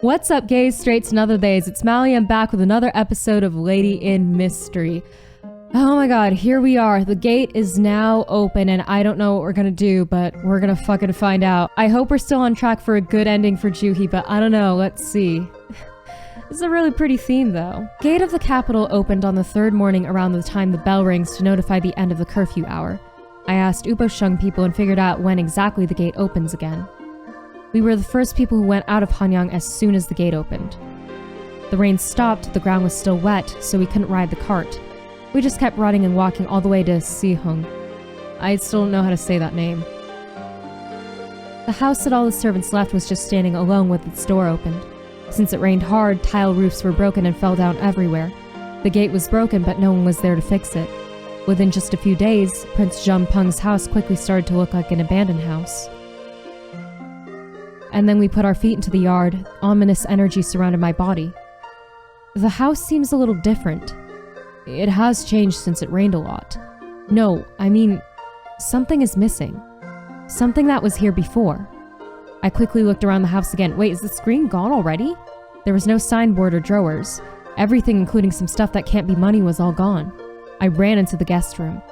What's up, gays, straights, and other days? It's Mally. I'm back with another episode of Lady in Mystery. Oh my god, here we are. The gate is now open, and I don't know what we're gonna do, but we're gonna fucking find out. I hope we're still on track for a good ending for Juhi, but I don't know. Let's see. This is a really pretty theme, though. Gate of the capital opened on the third morning around the time the bell rings to notify the end of the curfew hour. I asked Uboshung people and figured out when exactly the gate opens again. We were the first people who went out of Hanyang as soon as the gate opened. The rain stopped, the ground was still wet, so we couldn't ride the cart. We just kept running and walking all the way to Sihung. I still don't know how to say that name. The house that all the servants left was just standing alone with its door opened. Since it rained hard, tile roofs were broken and fell down everywhere. The gate was broken, but no one was there to fix it. Within just a few days, Prince Jeonpung's house quickly started to look like an abandoned house. And then we put our feet into the yard. Ominous energy surrounded my body. The house seems a little different. It has changed since it rained a lot. No, I mean, something is missing. Something that was here before. I quickly looked around the house again. Wait, is the screen gone already? There was no signboard or drawers. Everything, including some stuff that can't be money, was all gone. I ran into the guest room.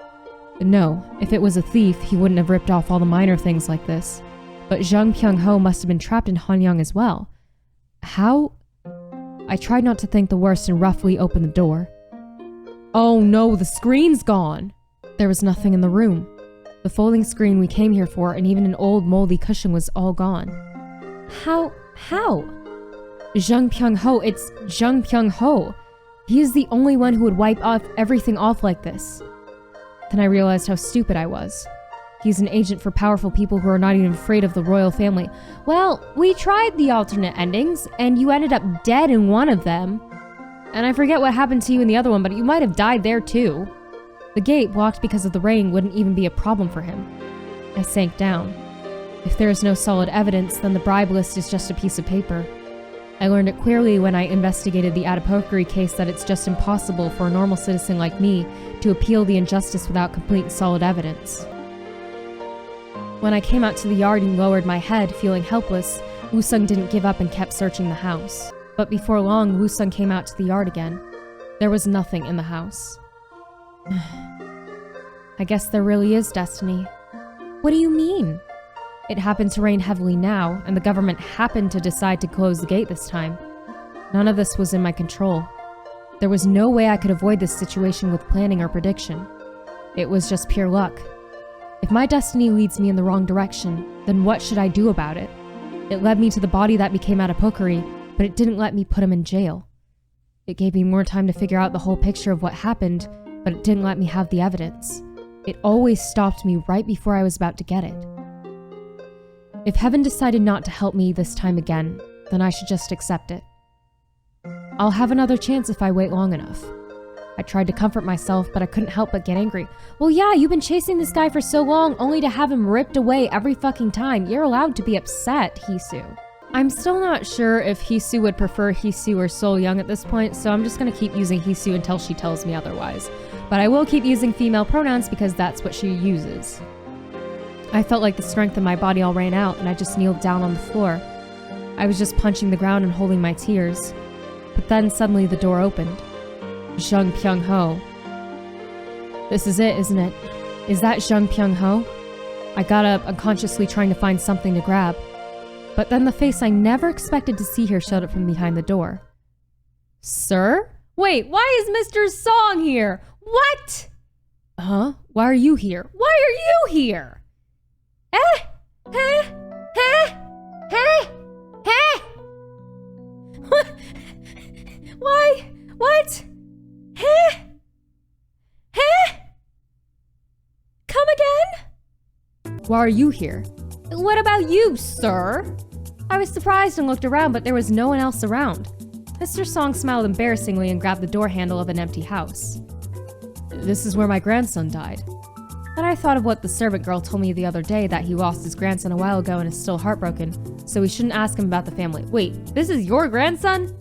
No, if it was a thief, he wouldn't have ripped off all the minor things like this. But Zhang Pyung-ho must have been trapped in Hanyang as well. How? I tried not to think the worst and roughly opened the door. Oh no, the screen's gone! There was nothing in the room. The folding screen we came here for and even an old moldy cushion was all gone. How? Zhang Pyung-ho, it's Zhang Pyung-ho! He is the only one who would wipe everything off like this. Then I realized how stupid I was. He's an agent for powerful people who are not even afraid of the royal family. Well, we tried the alternate endings, and you ended up dead in one of them. And I forget what happened to you in the other one, but you might have died there too. The gate, blocked because of the rain, wouldn't even be a problem for him. I sank down. If there is no solid evidence, then the bribe list is just a piece of paper. I learned it clearly when I investigated the Adipokery case that it's just impossible for a normal citizen like me to appeal the injustice without complete and solid evidence. When I came out to the yard and lowered my head, feeling helpless, Woo-sung didn't give up and kept searching the house. But before long, Woo-sung came out to the yard again. There was nothing in the house. I guess there really is destiny. What do you mean? It happened to rain heavily now, and the government happened to decide to close the gate this time. None of this was in my control. There was no way I could avoid this situation with planning or prediction. It was just pure luck. If my destiny leads me in the wrong direction, then what should I do about it? It led me to the body that became Adipokery, but it didn't let me put him in jail. It gave me more time to figure out the whole picture of what happened, but it didn't let me have the evidence. It always stopped me right before I was about to get it. If heaven decided not to help me this time again, then I should just accept it. I'll have another chance if I wait long enough. I tried to comfort myself, but I couldn't help but get angry. Well, yeah, you've been chasing this guy for so long, only to have him ripped away every fucking time. You're allowed to be upset, Hisu. I'm still not sure if Hisu would prefer Hisu or Seoul Young at this point, so I'm just gonna keep using Hisu until she tells me otherwise. But I will keep using female pronouns because that's what she uses. I felt like the strength in my body all ran out, and I just kneeled down on the floor. I was just punching the ground and holding my tears. But then suddenly the door opened. Zhang Pyung-ho. This is it, isn't it? Is that Zhang Pyung-ho? I got up, unconsciously trying to find something to grab. But then the face I never expected to see here showed up from behind the door. Sir? Wait, why is Mr. Song here? What? Huh? Why are you here? Why are you here? Why? What? Come again? Why are you here? What about you, sir? I was surprised and looked around, but there was no one else around. Mr. Song smiled embarrassingly and grabbed the door handle of an empty house. This is where my grandson died. Then I thought of what the servant girl told me the other day, that he lost his grandson a while ago and is still heartbroken, so we shouldn't ask him about the family. Wait, this is your grandson?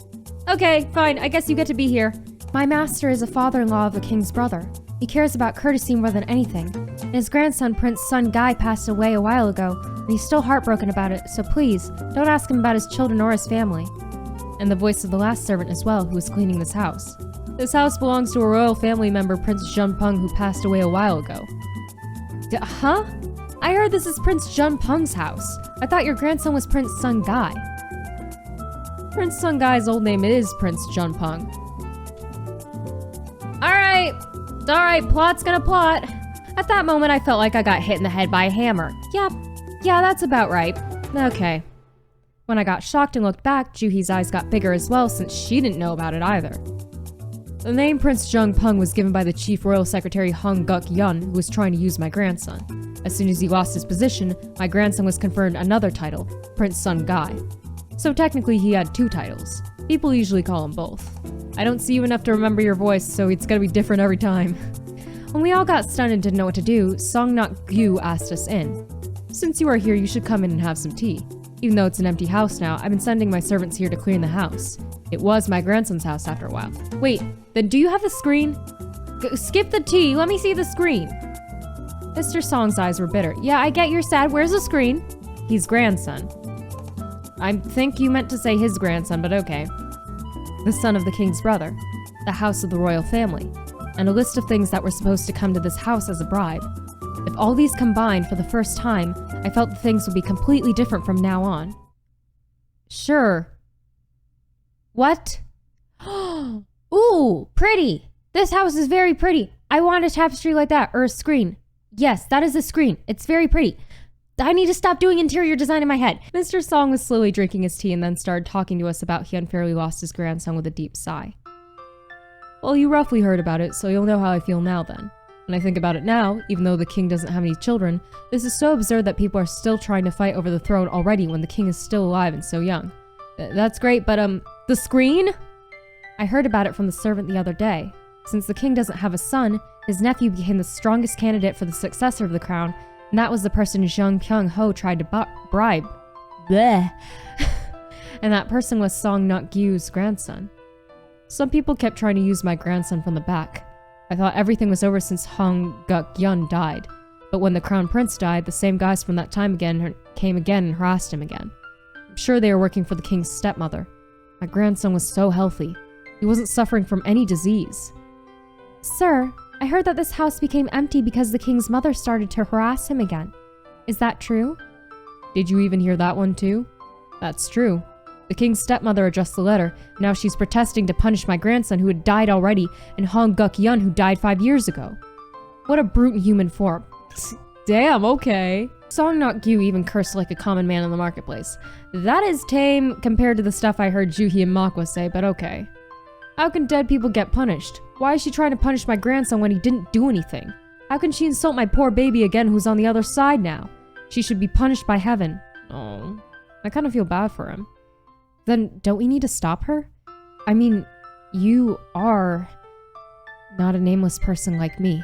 Okay, fine, I guess you get to be here. My master is a father-in-law of the king's brother. He cares about courtesy more than anything. And his grandson, Prince Sun Guy, passed away a while ago, and he's still heartbroken about it, so please, don't ask him about his children or his family. and the voice of the last servant as well, who was cleaning this house. This house belongs to a royal family member, Prince Junpeng, who passed away a while ago. Huh? I heard this is Prince Junpeng's house. I thought your grandson was Prince Sun Gai. Prince Sun Gai's old name is Prince Junpeng. Alright, plot's gonna plot. At that moment, I felt like I got hit in the head by a hammer. Yep, yeah, that's about right. Okay. When I got shocked and looked back, Juhi's eyes got bigger as well since she didn't know about it either. The name Prince Junpeng was given by the Chief Royal Secretary Hong Guk Yun, who was trying to use my grandson. As soon as he lost his position, my grandson was conferred another title, Prince Sun Gai. So technically he had 2 titles. People usually call him both. I don't see you enough to remember your voice, so it's gonna be different every time. When we all got stunned and didn't know what to do, Songnok Gyu asked us in. Since you are here, you should come in and have some tea. Even though it's an empty house now, I've been sending my servants here to clean the house. It was my grandson's house after a while. Wait, then do you have the screen? Skip the tea, let me see the screen. Mr. Song's eyes were bitter. Yeah, I get you're sad, where's the screen? He's grandson. I think you meant to say his grandson, but okay. The son of the king's brother, the house of the royal family, and a list of things that were supposed to come to this house as a bribe. If all these combined for the first time, I felt that things would be completely different from now on. Sure. What? Ooh, pretty! This house is very pretty. I want a tapestry like that, or a screen. Yes, that is a screen. It's very pretty. I need to stop doing interior design in my head. Mr. Song was slowly drinking his tea and then started talking to us about he unfairly lost his grandson with a deep sigh. Well, you roughly heard about it, so you'll know how I feel now then. When I think about it now, even though the king doesn't have any children, this is so absurd that people are still trying to fight over the throne already when the king is still alive and so young. That's great, but the screen? I heard about it from the servant the other day. Since the king doesn't have a son, his nephew became the strongest candidate for the successor of the crown, and that was the person Zhang Pyong-ho tried to bribe. Bleh. And that person was Song Nok-gyu's grandson. Some people kept trying to use my grandson from the back. I thought everything was over since Hong Guk-yun died, but when the crown prince died, the same guys from that time came again and harassed him again. I'm sure they were working for the king's stepmother. My grandson was so healthy. He wasn't suffering from any disease. Sir, I heard that this house became empty because the king's mother started to harass him again. Is that true? Did you even hear that one too? That's true. The king's stepmother addressed the letter. Now she's protesting to punish my grandson who had died already and Hong Guk-yun who died 5 years ago. What a brute in human form. Damn, okay. Song Nok-gyu even cursed like a common man in the marketplace. That is tame compared to the stuff I heard Juhi and Makwa say, but okay. How can dead people get punished? Why is she trying to punish my grandson when he didn't do anything? How can she insult my poor baby again who's on the other side now? She should be punished by heaven. Oh, I kind of feel bad for him. Then don't we need to stop her? I mean, you are not a nameless person like me.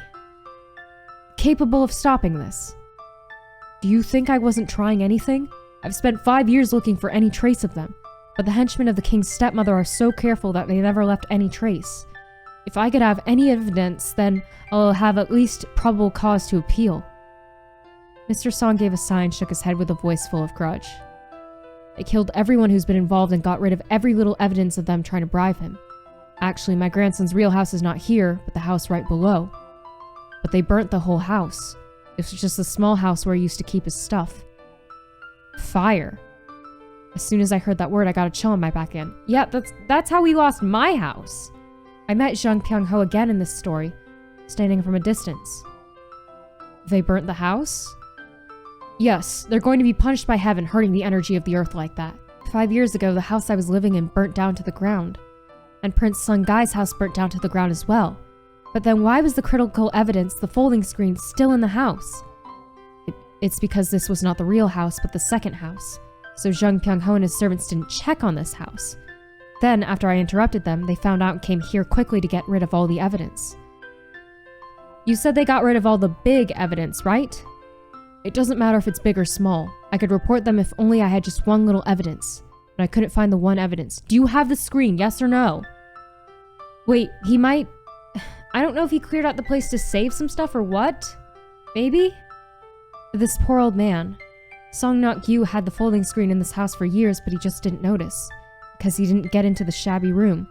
Capable of stopping this. Do you think I wasn't trying anything? I've spent 5 years looking for any trace of them. But the henchmen of the king's stepmother are so careful that they never left any trace. If I could have any evidence, then I'll have at least probable cause to appeal. Mr. Song gave a sigh and shook his head with a voice full of grudge. They killed everyone who's been involved and got rid of every little evidence of them trying to bribe him. Actually, my grandson's real house is not here, but the house right below. But they burnt the whole house. It was just a small house where he used to keep his stuff. Fire. As soon as I heard that word, I got a chill on my back end. Yeah, that's how we lost my house. I met Zhang Pyong-ho again in this story, standing from a distance. They burnt the house? Yes, they're going to be punished by heaven, hurting the energy of the earth like that. 5 years ago, the house I was living in burnt down to the ground. And Prince Sun Gai's house burnt down to the ground as well. But then why was the critical evidence, the folding screen, still in the house? It's because this was not the real house, but the second house. So Zhang Pyong-ho and his servants didn't check on this house. Then, after I interrupted them, they found out and came here quickly to get rid of all the evidence. You said they got rid of all the big evidence, right? It doesn't matter if it's big or small. I could report them if only I had just one little evidence. But I couldn't find the one evidence. Do you have the screen, yes or no? Wait, he might... I don't know if he cleared out the place to save some stuff or what? Maybe? This poor old man. Song Nok-gyu had the folding screen in this house for years, but he just didn't notice. because he didn't get into the shabby room.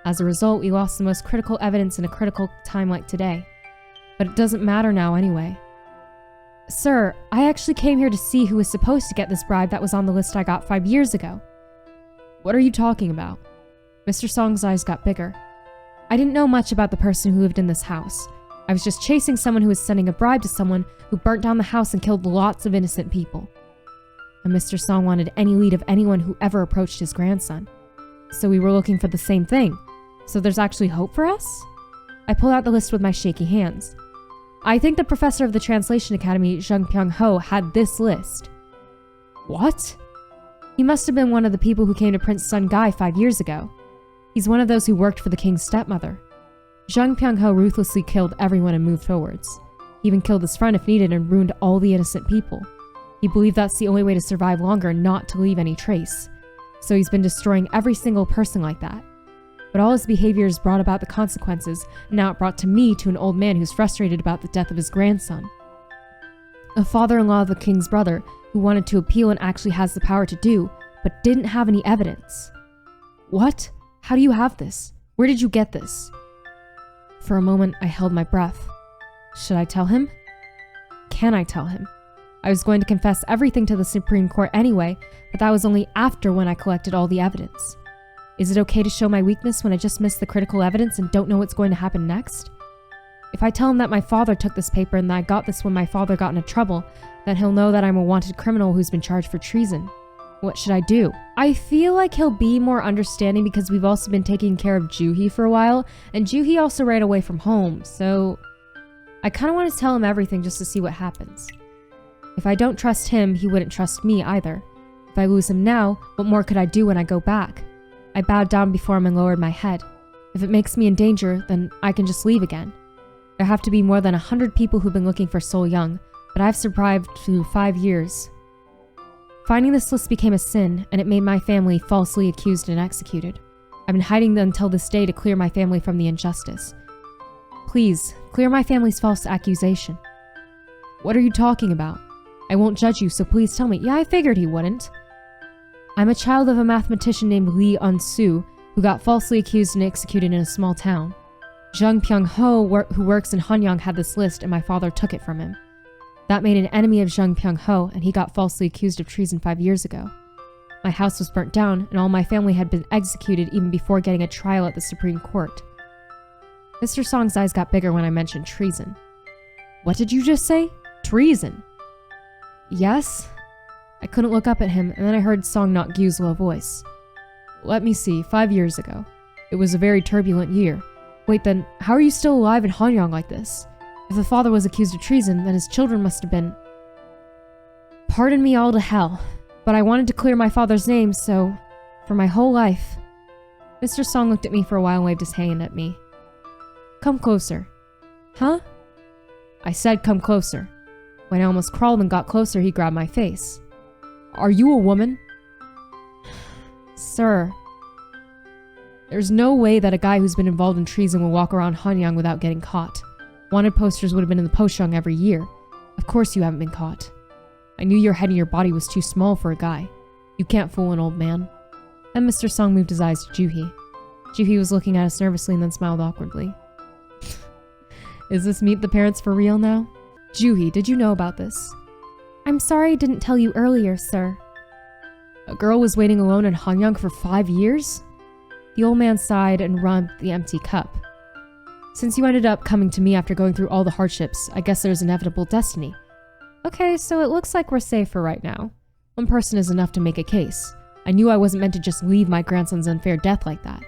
As a result, we lost the most critical evidence in a critical time like today. But it doesn't matter now anyway. Sir, I actually came here to see who was supposed to get this bribe that was on the list I got 5 years ago. What are you talking about? Mr. Song's eyes got bigger. I didn't know much about the person who lived in this house. I was just chasing someone who was sending a bribe to someone who burnt down the house and killed lots of innocent people. And Mr. Song wanted any lead of anyone who ever approached his grandson. So we were looking for the same thing. So there's actually hope for us? I pulled out the list with my shaky hands. I think the professor of the Translation Academy, Zheng Pyong-ho, had this list. What? He must have been one of the people who came to Prince Sun Gai 5 years ago. He's one of those who worked for the king's stepmother. Zheng Pyong-ho ruthlessly killed everyone and moved forwards. He even killed his friend if needed and ruined all the innocent people. He believed that's the only way to survive longer and not to leave any trace. So he's been destroying every single person like that. But all his behaviors brought about the consequences, and now it brought to me to an old man who's frustrated about the death of his grandson. A father-in-law of the king's brother who wanted to appeal and actually has the power to do, but didn't have any evidence. What? How do you have this? Where did you get this? For a moment, I held my breath. Should I tell him? Can I tell him? I was going to confess everything to the Supreme Court anyway, but that was only after when I collected all the evidence. Is it okay to show my weakness when I just missed the critical evidence and don't know what's going to happen next? If I tell him that my father took this paper and that I got this when my father got into trouble, then he'll know that I'm a wanted criminal who's been charged for treason. What should I do? I feel like he'll be more understanding because we've also been taking care of Juhi for a while, and Juhi also ran away from home, so I kind of want to tell him everything just to see what happens. If I don't trust him, he wouldn't trust me either. If I lose him now, what more could I do when I go back? I bowed down before him and lowered my head. If it makes me in danger, then I can just leave again. There have to be more than 100 people who've been looking for Seoul Young, but I've survived through 5 years. Finding this list became a sin, and it made my family falsely accused and executed. I've been hiding them until this day to clear my family from the injustice. Please, clear my family's false accusation. What are you talking about? I won't judge you, so please tell me. Yeah, I figured he wouldn't. I'm a child of a mathematician named Lee Un-soo, who got falsely accused and executed in a small town. Zheng Pyong-ho, who works in Hanyang, had this list, and my father took it from him. That made an enemy of Zheng Pyong-ho, and he got falsely accused of treason 5 years ago. My house was burnt down, and all my family had been executed even before getting a trial at the Supreme Court. Mr. Song's eyes got bigger when I mentioned treason. What did you just say? Treason? Yes? I couldn't look up at him, and then I heard Song not Gyu's low voice. Let me see, 5 years ago. It was a very turbulent year. Wait, then, how are you still alive in Hanyang like this? If the father was accused of treason, then his children must have been... Pardon me all to hell, but I wanted to clear my father's name, so... For my whole life... Mr. Song looked at me for a while and waved his hand at me. Come closer. Huh? I said come closer. When I almost crawled and got closer, he grabbed my face. Are you a woman? Sir. There's no way that a guy who's been involved in treason will walk around Hanyang without getting caught. Wanted posters would have been in the Poshung every year. Of course you haven't been caught. I knew your head and your body was too small for a guy. You can't fool an old man. Then Mr. Song moved his eyes to Juhi. Juhi was looking at us nervously and then smiled awkwardly. Is this meet the parents for real now? Juhi, did you know about this? I'm sorry I didn't tell you earlier, sir. A girl was waiting alone in Hanyang for 5 years? The old man sighed and rubbed the empty cup. Since you ended up coming to me after going through all the hardships, I guess there's inevitable destiny. Okay, so it looks like we're safe for right now. One person is enough to make a case. I knew I wasn't meant to just leave my grandson's unfair death like that.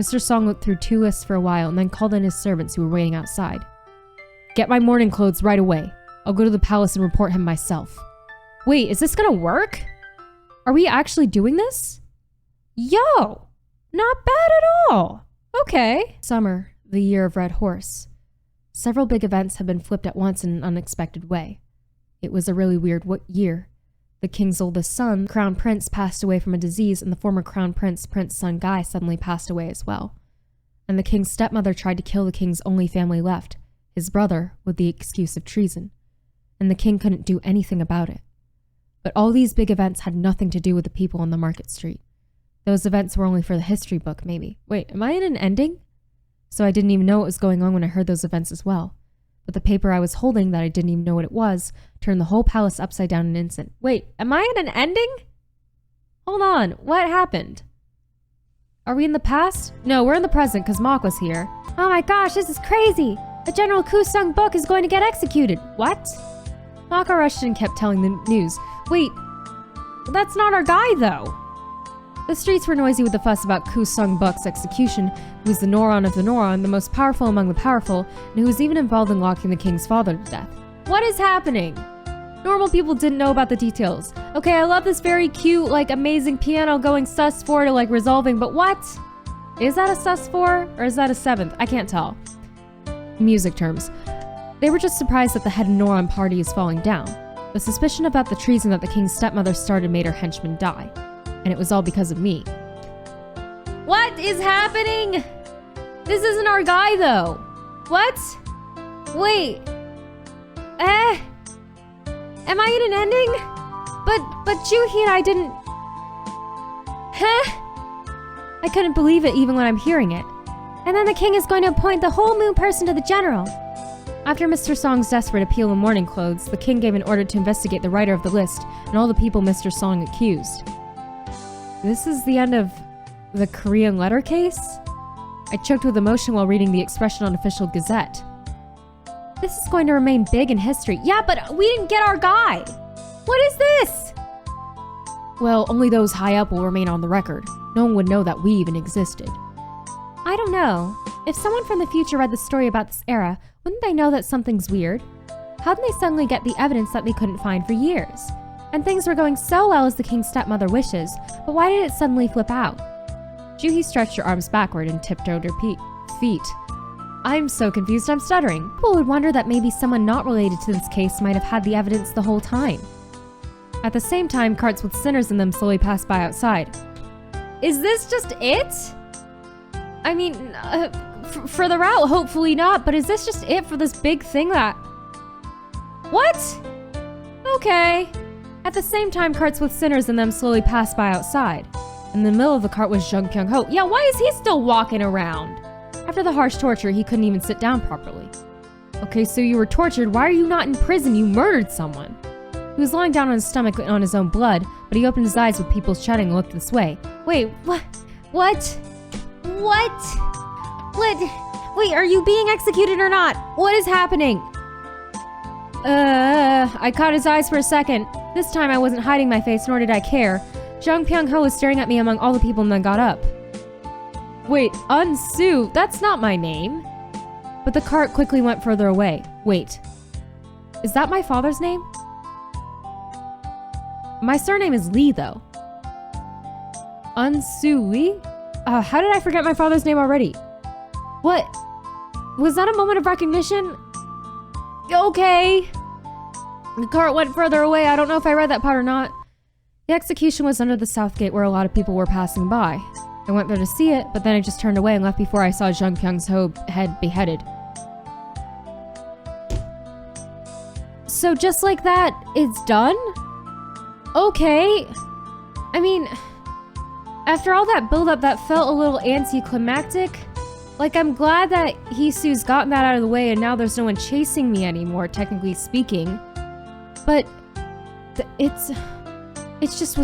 Mr. Song looked through 2 lists for a while and then called in his servants who were waiting outside. Get my mourning clothes right away. I'll go to the palace and report him myself. Wait, is this gonna work? Are we actually doing this? Yo! Not bad at all! Okay. Summer, the year of Red Horse. Several big events have been flipped at once in an unexpected way. It was a really weird year. The king's oldest son, Crown Prince, passed away from a disease, and the former Crown Prince, Prince Sun Gai, suddenly passed away as well. And the king's stepmother tried to kill the king's only family left, his brother, with the excuse of treason. And the king couldn't do anything about it. But all these big events had nothing to do with the people on the market street. Those events were only for the history book, maybe. Wait, am I in an ending? So I didn't even know what was going on when I heard those events as well. But the paper I was holding that I didn't even know what it was turned the whole palace upside down in an instant. Wait, am I in an ending? Hold on, what happened? Are we in the past? No, we're in the present because Mok was here. Oh my gosh, this is crazy! The General Kusung book is going to get executed. What? Maka rushed in and kept telling the news. Wait, that's not our guy though. The streets were noisy with the fuss about Kusung Buk's execution, who was the Noron of the Noron, the most powerful among the powerful, and who was even involved in locking the king's father to death. What is happening? Normal people didn't know about the details. Okay, I love this very cute, amazing piano going sus4 to, resolving, but what? Is that a sus4, or is that a 7th? I can't tell. Music terms. They were just surprised that the head Noron party is falling down. The suspicion about the treason that the king's stepmother started made her henchmen die. And it was all because of me. What is happening? This isn't our guy, though. What? Wait. Am I in an ending? But Juhi and I didn't... I couldn't believe it even when I'm hearing it. And then the king is going to appoint the whole moon person to the general. After Mr. Song's desperate appeal in mourning clothes, the king gave an order to investigate the writer of the list and all the people Mr. Song accused. This is the end of the Korean letter case? I choked with emotion while reading the expression on official gazette. This is going to remain big in history. Yeah, but we didn't get our guy! What is this? Well, only those high up will remain on the record. No one would know that we even existed. I don't know. If someone from the future read the story about this era, wouldn't they know that something's weird? How did they suddenly get the evidence that they couldn't find for years? And things were going so well as the king's stepmother wishes, but why did it suddenly flip out? Juhi stretched her arms backward and tiptoed her feet. I'm so confused I'm stuttering. People would wonder that maybe someone not related to this case might have had the evidence the whole time. At the same time, carts with sinners in them slowly passed by outside. Is this just it? I mean, for the route, hopefully not, but is this just it for this big thing that... What? Okay. At the same time, carts with sinners in them slowly passed by outside. In the middle of the cart was Jung Kyung-ho. Yeah, why is he still walking around? After the harsh torture, he couldn't even sit down properly. Okay, so you were tortured. Why are you not in prison? You murdered someone. He was lying down on his stomach on his own blood, but he opened his eyes with people shouting and looked this way. Wait, what? What? Wait, are you being executed or not? What is happening? I caught his eyes for a second. This time I wasn't hiding my face, nor did I care. Jung Pyung-ho was staring at me among all the people and then got up. Wait, Unsu, that's not my name. But the cart quickly went further away. Wait, is that my father's name? My surname is Lee, though. Unsu Lee? How did I forget my father's name already? What? Was that a moment of recognition? Okay. The cart went further away. I don't know if I read that part or not. The execution was under the south gate where a lot of people were passing by. I went there to see it, but then I just turned away and left before I saw Jung Pyung-ho's head beheaded. So just like that, it's done? Okay. I mean, after all that build-up, that felt a little anticlimactic. I'm glad that Hisu's gotten that out of the way and now there's no one chasing me anymore, technically speaking. But this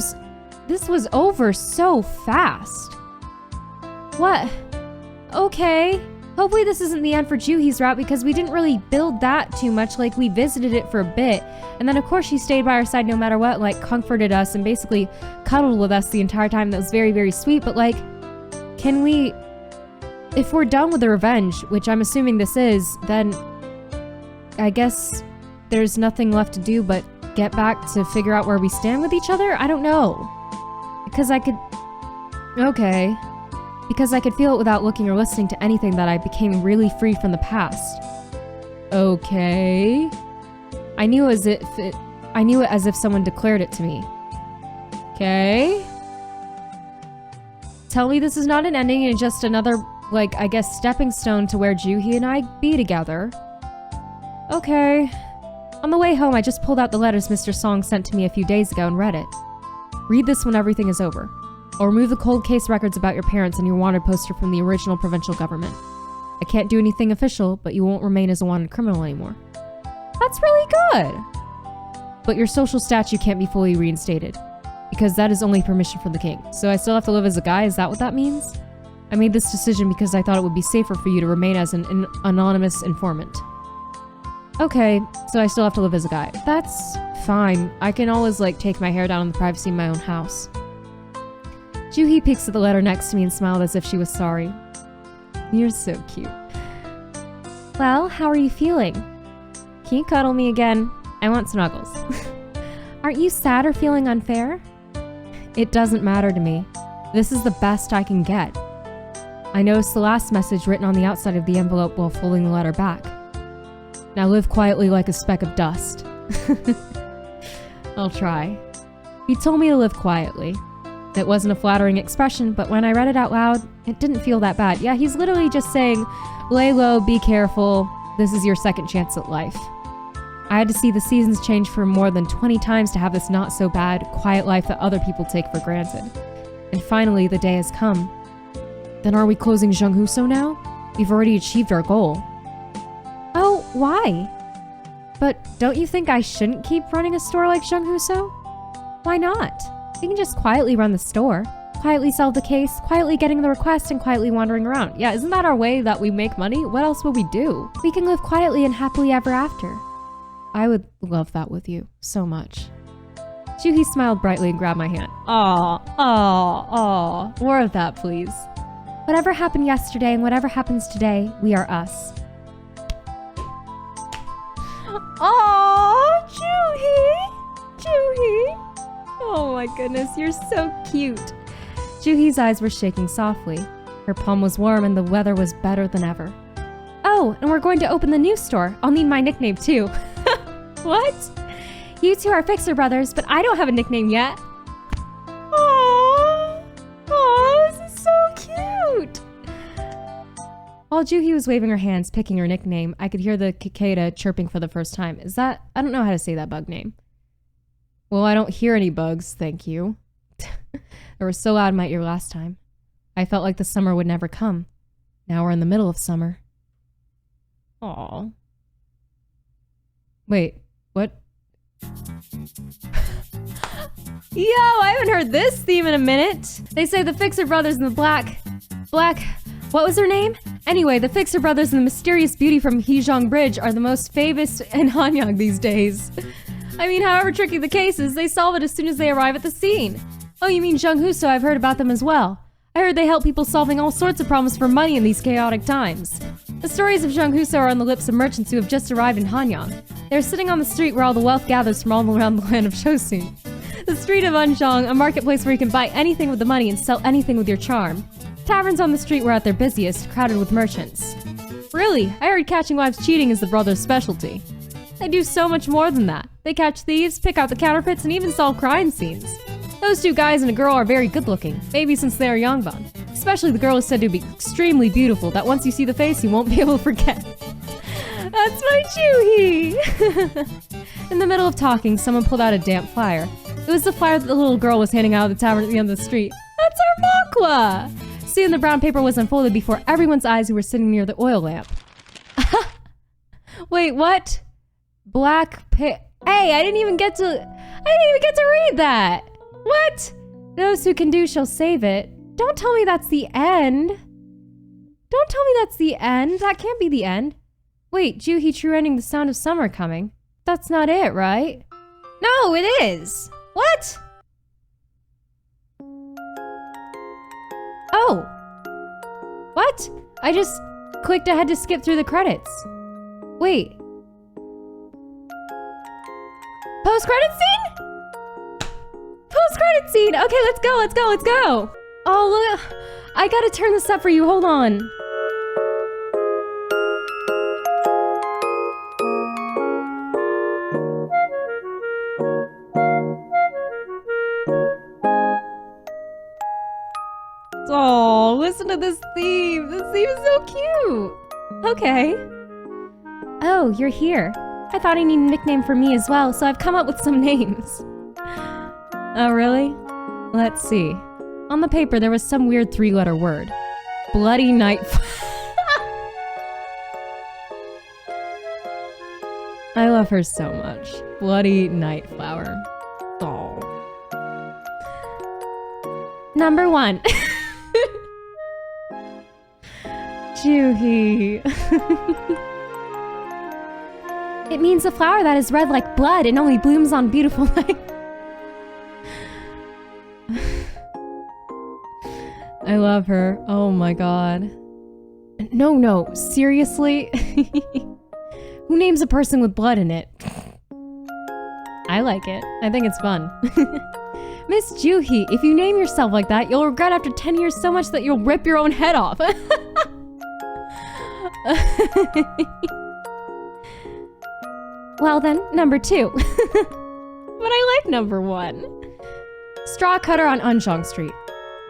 was over so fast. What? Okay. Hopefully this isn't the end for Juhi's route because we didn't really build that too much. We visited it for a bit. And then of course she stayed by our side no matter what, comforted us and basically cuddled with us the entire time. That was very, very sweet. But can we... If we're done with the revenge, which I'm assuming this is, then I guess there's nothing left to do but get back to figure out where we stand with each other? I don't know. Because I could... Okay. Because I could feel it without looking or listening to anything that I became really free from the past. Okay. I knew it as if someone declared it to me. Okay. Tell me this is not an ending and just another, I guess, stepping stone to where Juhi and I be together. Okay. On the way home, I just pulled out the letters Mr. Song sent to me a few days ago and read it. Read this when everything is over. I'll remove the cold case records about your parents and your wanted poster from the original provincial government. I can't do anything official, but you won't remain as a wanted criminal anymore. That's really good! But your social statue can't be fully reinstated, because that is only permission from the king. So I still have to live as a guy? Is that what that means? I made this decision because I thought it would be safer for you to remain as an anonymous informant. Okay, so I still have to live as a guy. That's fine. I can always, like, take my hair down in the privacy of my own house. Juhi peeks at the letter next to me and smiled as if she was sorry. You're so cute. Well, how are you feeling? Can you cuddle me again? I want snuggles. Aren't you sad or feeling unfair? It doesn't matter to me. This is the best I can get. I noticed the last message written on the outside of the envelope while folding the letter back. Now live quietly like a speck of dust. I'll try. He told me to live quietly. It wasn't a flattering expression, but when I read it out loud, it didn't feel that bad. Yeah, he's literally just saying, lay low, be careful, this is your second chance at life. I had to see the seasons change for more than 20 times to have this not so bad, quiet life that other people take for granted. And finally, the day has come. Then are we closing Zhenghuso now? We've already achieved our goal. Oh, why? But don't you think I shouldn't keep running a store like Zhenghuso? Why not? We can just quietly run the store, quietly solve the case, quietly getting the request, and quietly wandering around. Yeah, isn't that our way that we make money? What else will we do? We can live quietly and happily ever after. I would love that with you so much. Juhi smiled brightly and grabbed my hand. Aw, aw, aw. More of that, please. Whatever happened yesterday and whatever happens today, we are us. Aw, Juhi! Juhi! Oh my goodness, you're so cute. Juhi's eyes were shaking softly. Her palm was warm and the weather was better than ever. Oh, and we're going to open the new store. I'll need my nickname too. What? You two are Fixer Brothers, but I don't have a nickname yet. Aww. Aww, this is so cute. While Juhi was waving her hands, picking her nickname, I could hear the cicada chirping for the first time. Is that... I don't know how to say that bug name. Well, I don't hear any bugs, thank you. They were so loud in my ear last time. I felt like the summer would never come. Now we're in the middle of summer. Aww. Wait, what? Yo, I haven't heard this theme in a minute. They say the Fixer Brothers and the Black... What was her name? Anyway, the Fixer Brothers and the mysterious beauty from Heejong Bridge are the most famous in Hanyang these days. I mean, however tricky the case is, they solve it as soon as they arrive at the scene. Oh, you mean Zhenghuso? I've heard about them as well. I heard they help people solving all sorts of problems for money in these chaotic times. The stories of Zhenghuso are on the lips of merchants who have just arrived in Hanyang. They're sitting on the street where all the wealth gathers from all around the land of Chosun. The street of Anzhong, a marketplace where you can buy anything with the money and sell anything with your charm. Taverns on the street were at their busiest, crowded with merchants. Really? I heard catching wives cheating is the brothers' specialty. They do so much more than that. They catch thieves, pick out the counterfeits, and even solve crime scenes. Those two guys and a girl are very good looking, maybe since they are Yongbon. Especially the girl is said to be extremely beautiful, that once you see the face, you won't be able to forget. That's my Juhi! In the middle of talking, someone pulled out a damp flyer. It was the flyer that the little girl was handing out at the tavern at the end of the street. That's our Makwa! Soon the brown paper was unfolded before everyone's eyes who were sitting near the oil lamp. Wait, what? Hey, I didn't even get to read that! What? Those who can do shall save it. Don't tell me that's the end. Don't tell me that's the end. That can't be the end. Wait, Juhi true ending the sound of summer coming. That's not it, right? No, it is! What? Oh! What? I just clicked ahead to skip through the credits. Wait. Post-credit scene? Post-credit scene! Okay, let's go, let's go, let's go! Oh, look. I gotta turn this up for you, hold on. Oh, listen to this theme. This theme is so cute. Okay. Oh, you're here. I thought I needed a nickname for me as well, so I've come up with some names. Oh, really? Let's see. On the paper, there was some weird 3-letter word. Bloody night. I love her so much. Bloody night flower. Oh. Number 1. Juhi. It means a flower that is red like blood and only blooms on beautiful nights. I love her. Oh my god. No, seriously? Who names a person with blood in it? I like it. I think it's fun. Miss Juhi, if you name yourself like that, you'll regret after 10 years so much that you'll rip your own head off. Well then, number 2. But I like number 1. Straw cutter on Unjong Street.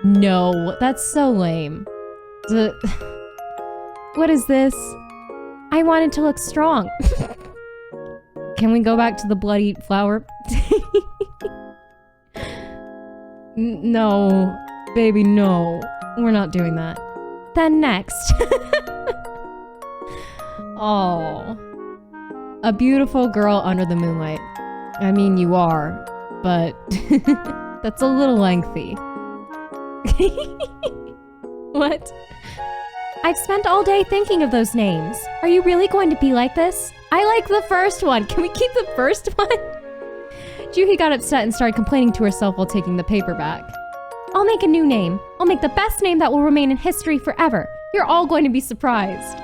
No, that's so lame. What is this? I wanted to look strong. Can we go back to the bloody flower? No, baby, no. We're not doing that. Then next. Oh. A beautiful girl under the moonlight. I mean, you are, but that's a little lengthy. What? I've spent all day thinking of those names. Are you really going to be like this? I like the first one. Can we keep the first one? Juhi got upset and started complaining to herself while taking the paper back. I'll make a new name. I'll make the best name that will remain in history forever. You're all going to be surprised.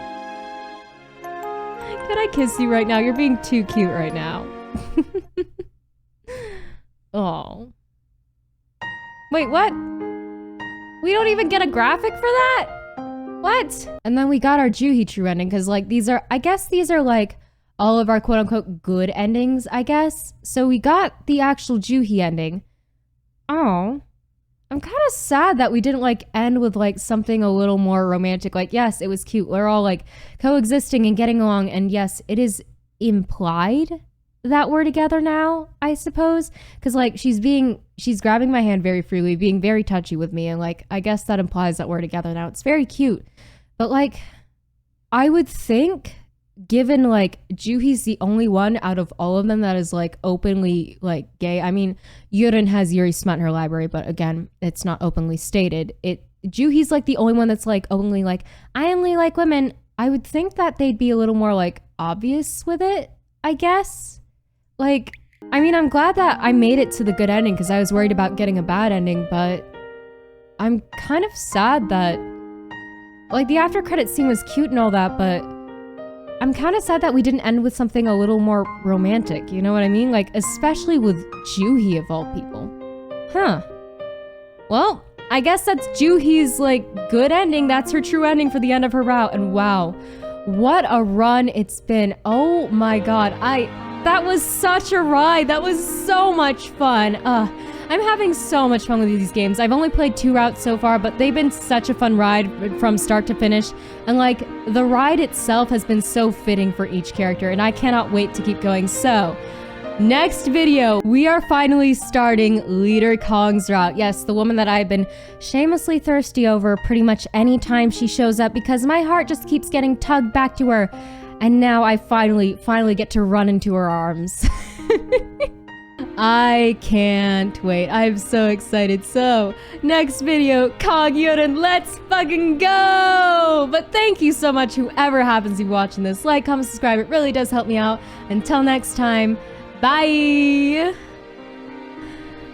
Can I kiss you right now? You're being too cute right now. Oh. Wait, what? We don't even get a graphic for that? What? And then we got our Juhi true ending, because like I guess these are like all of our quote unquote good endings, I guess. So we got the actual Juhi ending. Oh. I'm kind of sad that we didn't like end with like something a little more romantic. Like, yes, it was cute. We're all like coexisting and getting along. And yes, it is implied that we're together now, I suppose. Because like she's grabbing my hand very freely, being very touchy with me. And like, I guess that implies that we're together now. It's very cute. But like, I would think, given like Juhi's the only one out of all of them that is like openly like gay. I mean, Yurin has Yuri smut in her library, but again, it's not openly stated. Juhi's like the only one that's like openly like, I only like women. I would think that they'd be a little more like obvious with it, I guess. Like, I mean, I'm glad that I made it to the good ending because I was worried about getting a bad ending, but I'm kind of sad that like the after credit scene was cute and all that, but I'm kind of sad that we didn't end with something a little more romantic, you know what I mean? Like, especially with Juhi of all people. Huh. Well, I guess that's Juhi's, like, good ending. That's her true ending for the end of her route. And wow, what a run it's been. Oh my god, that was such a ride. That was so much fun. I'm having so much fun with these games. I've only played 2 routes so far, but they've been such a fun ride from start to finish. And like, the ride itself has been so fitting for each character, and I cannot wait to keep going. So, next video, we are finally starting Leader Kong's route. Yes, the woman that I've been shamelessly thirsty over pretty much any time she shows up because my heart just keeps getting tugged back to her. And now I finally get to run into her arms. I can't wait. I'm so excited. So, next video, Kang Yurin, let's fucking go! But thank you so much, whoever happens to be watching this. Like, comment, subscribe. It really does help me out. Until next time, bye!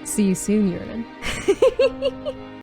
See you soon, Yurin.